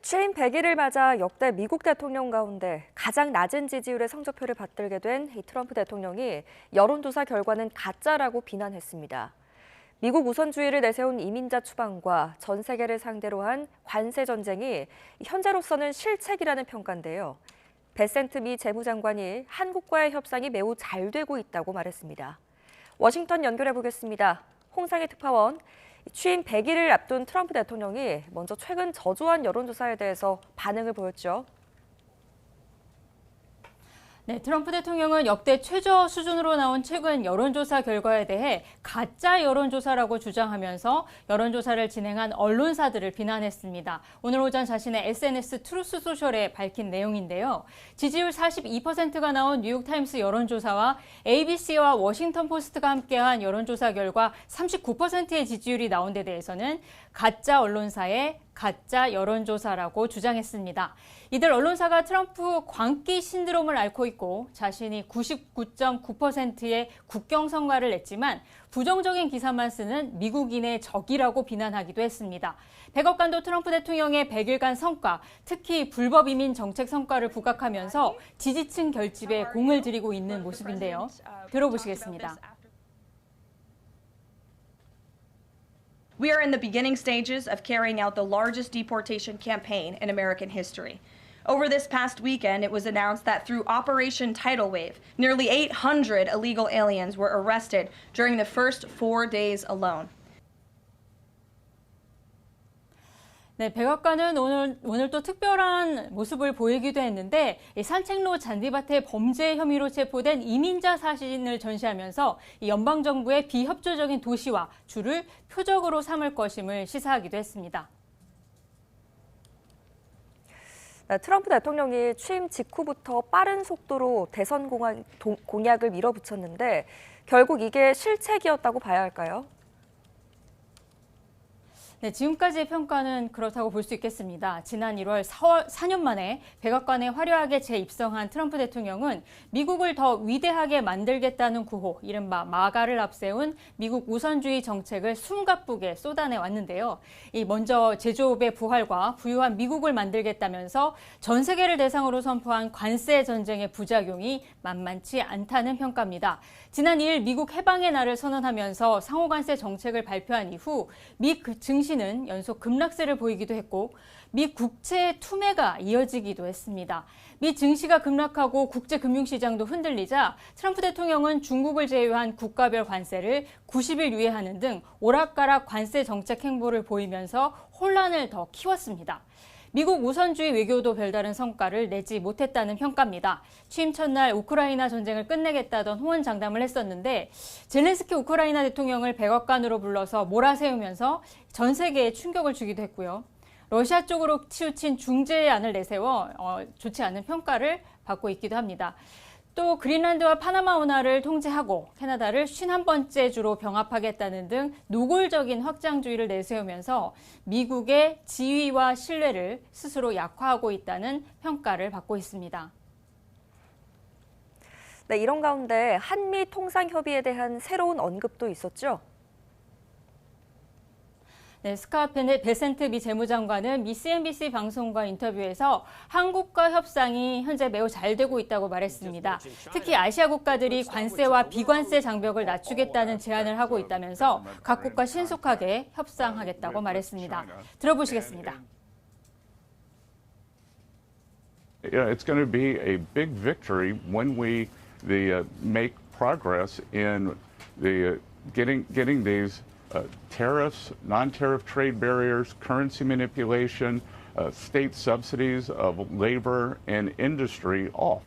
취임 100일을 맞아 역대 미국 대통령 가운데 가장 낮은 지지율의 성적표를 받들게 된 이 트럼프 대통령이 여론조사 결과는 가짜라고 비난했습니다. 미국 우선주의를 내세운 이민자 추방과 전 세계를 상대로 한 관세 전쟁이 현재로서는 실책이라는 평가인데요. 베센트 미 재무장관이 한국과의 협상이 매우 잘 되고 있다고 말했습니다. 워싱턴 연결해 보겠습니다. 홍상희 특파원. 취임 100일을 앞둔 트럼프 대통령이 먼저 최근 저조한 여론조사에 대해서 반응을 보였죠. 네, 트럼프 대통령은 역대 최저 수준으로 나온 최근 여론조사 결과에 대해 가짜 여론조사라고 주장하면서 여론조사를 진행한 언론사들을 비난했습니다. 오늘 오전 자신의 SNS 트루스 소셜에 밝힌 내용인데요. 지지율 42%가 나온 뉴욕타임스 여론조사와 ABC와 워싱턴 포스트가 함께한 여론조사 결과 39%의 지지율이 나온 데 대해서는 가짜 언론사의 가짜 여론조사라고 주장했습니다. 이들 언론사가 트럼프 광기 신드롬을 앓고 있고 자신이 99.9%의 국경 성과를 냈지만 부정적인 기사만 쓰는 미국인의 적이라고 비난하기도 했습니다. 백악관도 트럼프 대통령의 100일간 성과, 특히 불법 이민 정책 성과를 부각하면서 지지층 결집에 공을 들이고 있는 모습인데요. 들어보시겠습니다. We are in the beginning stages of carrying out the largest deportation campaign in American history. Over this past weekend, it was announced that through Operation Tidal Wave, nearly 800 illegal aliens were arrested during the first 4 days alone. 네, 백악관은 오늘 또 특별한 모습을 보이기도 했는데 산책로 잔디밭에 범죄 혐의로 체포된 이민자 사진을 전시하면서 연방정부의 비협조적인 도시화, 주를 표적으로 삼을 것임을 시사하기도 했습니다. 네, 트럼프 대통령이 취임 직후부터 빠른 속도로 대선 공약을 밀어붙였는데 결국 이게 실책이었다고 봐야 할까요? 네, 지금까지의 평가는 그렇다고 볼 수 있겠습니다. 지난 1월 4년 만에 백악관에 화려하게 재입성한 트럼프 대통령은 미국을 더 위대하게 만들겠다는 구호, 이른바 마가를 앞세운 미국 우선주의 정책을 숨가쁘게 쏟아내 왔는데요. 먼저 제조업의 부활과 부유한 미국을 만들겠다면서 전 세계를 대상으로 선포한 관세 전쟁의 부작용이 만만치 않다는 평가입니다. 지난 2일 미국 해방의 날을 선언하면서 상호관세 정책을 발표한 이후 미 증시는 연속 급락세를 보이기도 했고 미 국채 투매가 이어지기도 했습니다. 미 증시가 급락하고 국제 금융시장도 흔들리자 트럼프 대통령은 중국을 제외한 국가별 관세를 90일 유예하는 등 오락가락 관세 정책 행보를 보이면서 혼란을 더 키웠습니다. 미국 우선주의 외교도 별다른 성과를 내지 못했다는 평가입니다. 취임 첫날 우크라이나 전쟁을 끝내겠다던 호언장담을 했었는데 젤렌스키 우크라이나 대통령을 백악관으로 불러서 몰아세우면서 전 세계에 충격을 주기도 했고요. 러시아 쪽으로 치우친 중재안을 내세워 좋지 않은 평가를 받고 있기도 합니다. 또 그린란드와 파나마 운하를 통제하고 캐나다를 51번째 주로 병합하겠다는 등 노골적인 확장주의를 내세우면서 미국의 지위와 신뢰를 스스로 약화하고 있다는 평가를 받고 있습니다. 네, 이런 가운데 한미 통상협의에 대한 새로운 언급도 있었죠? 네, 스캇 베센트 미 재무장관은 미 CNBC 방송과 인터뷰에서 한국과 협상이 현재 매우 잘 되고 있다고 말했습니다. 특히 아시아 국가들이 관세와 비관세 장벽을 낮추겠다는 제안을 하고 있다면서 각국과 신속하게 협상하겠다고 말했습니다. 들어보시겠습니다. It's going to be a big victory when we make progress in getting these tariffs, non-tariff trade barriers, currency manipulation, state subsidies of labor and industry off.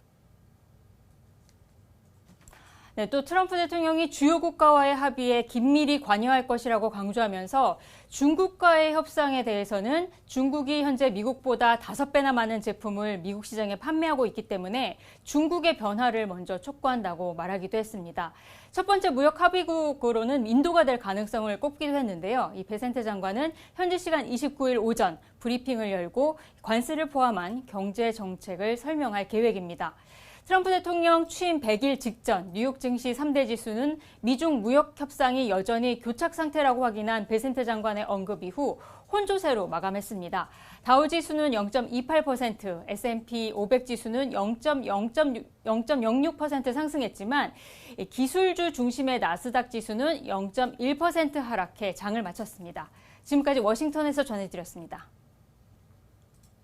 네, 또 트럼프 대통령이 주요 국가와의 합의에 긴밀히 관여할 것이라고 강조하면서 중국과의 협상에 대해서는 중국이 현재 미국보다 5배나 많은 제품을 미국 시장에 판매하고 있기 때문에 중국의 변화를 먼저 촉구한다고 말하기도 했습니다. 첫 번째 무역 합의국으로는 인도가 될 가능성을 꼽기도 했는데요. 이 베센트 장관은 현지 시간 29일 오전 브리핑을 열고 관세를 포함한 경제 정책을 설명할 계획입니다. 트럼프 대통령 취임 100일 직전 뉴욕 증시 3대 지수는 미중 무역 협상이 여전히 교착 상태라고 확인한 베센트 장관의 언급 이후 혼조세로 마감했습니다. 다우 지수는 0.28%, S&P 500 지수는 0.06% 상승했지만 기술주 중심의 나스닥 지수는 0.1% 하락해 장을 마쳤습니다. 지금까지 워싱턴에서 전해드렸습니다.